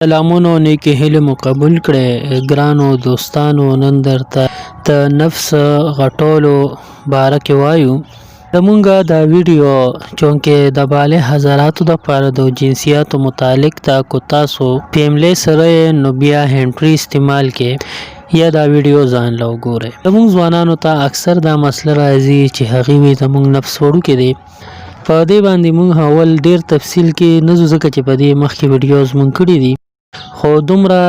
سلامونو نیکی هیله مو قبول کړئ ګرانو دوستانو. نن درته د نفس غټولو باره کې وایو. زمونږ دا ویډیو چونکې د بالغ حضراتو دپاره د جنسیاتو متعلق ده، کو تاسو فیملی سره نو بیا هینډفري استعمال کې یا دا ویډیو ځان له وګورئ. زمونږ ځوانانو ته اکثر دا مسله راځي چې هغې وي زمونږ نفس وړوکی دی. په دې باندې مونږ اول ډیر تفصیل کې نه ځو ځکه چې په دې مخکې ویډیوز مونږ کړي دي، خو دومره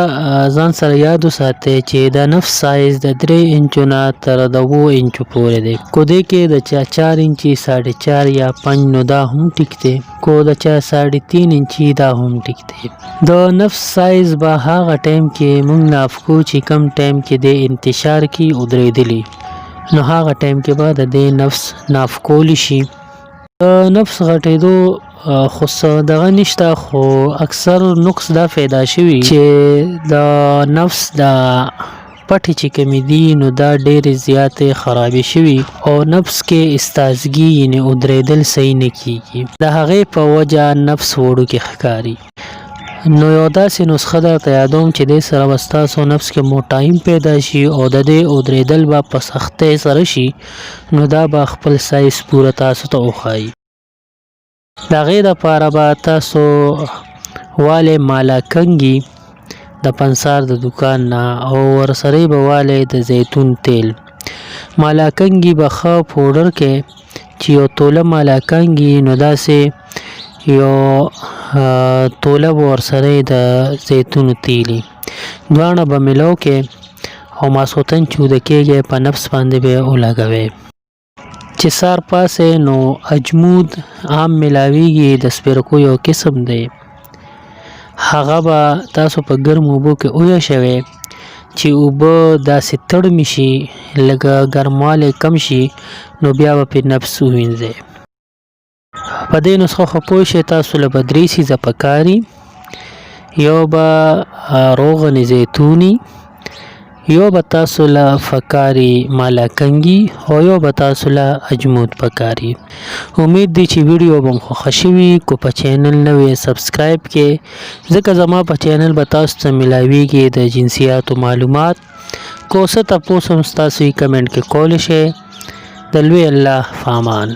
ځان سره یاد وساتئ چې د نفس سایز د 3 انچو نه تر 2 انچو پورې دی. کو دې کې د چا 4 انچي 4.5 یا 5 نو دا هم ټیک دی، کو د چا 3.5 انچي دا هم ټیک دی. د نفس سایز به هغه ټایم کې مونږ نافکو چې کم ټایم کې د انتشار کې ودرېدلی، نو هغه ټایم کې به د دې نفس نافکولی شي. د نفس غټېدو خو څه دغه نشته، خو اکثر نقص دا پیدا شوي چې د نفس د پټې چې کمې دي نو دا ډېرې زیاتې خرابې شوي او نفس کې استازګي یعنې ودرېدل صحیح نه کېږي. د هغې په وجه نفس وړوکی ښکاري. نو یو داسې نسخه درته یادوم چې دې سره به ستاسو نفس کې موټایم پیدا شي او د دې ودرېدل به په سختۍ سره شي، نو دا به خپل سایز پوره تاسو ته وښایي. د هغې دپاره به تاسو والی مالاکنګي د پنسار د دوکان نه او ورسره به والی د زیتون تیل. مالاکنګي به ښه پوډر کې چې یو توله مالاکنګي نو داسې یو توله به ورسره د زیتون تیلي دواړه به میلو کې او ماسخوتن چې وده کېږي په نفس باندې به ولګوئ. چې سار پاسې نو اجمود عام ملاویږي، د سپیرکو یو قسم دی، هغه به تاسو په ګرم اوبو کې ویشوئ چې اوبه داسې تړمې شي، لږه ګرموالی کم شي، نو بیا به پرې نفس ووینځئ. په دې نسخه خو پوه شئ تاسو له به 3 څیزه پکاري. یو به روغن زیتوني، یو به تاسو له فکاري مالاکنګي او یو به تاسو له اجمود پکاري. امید دی چې ویډیو به مو خوښه شوي. کو په چینل نوی سبسکرایب کې، ځکه زما په چینل به تاسو ته ملاویږي د جنسیاتو معلومات. کو څه تپوس هم ستاسو کمنټ کې کولی شئ. د لوی الله په امان.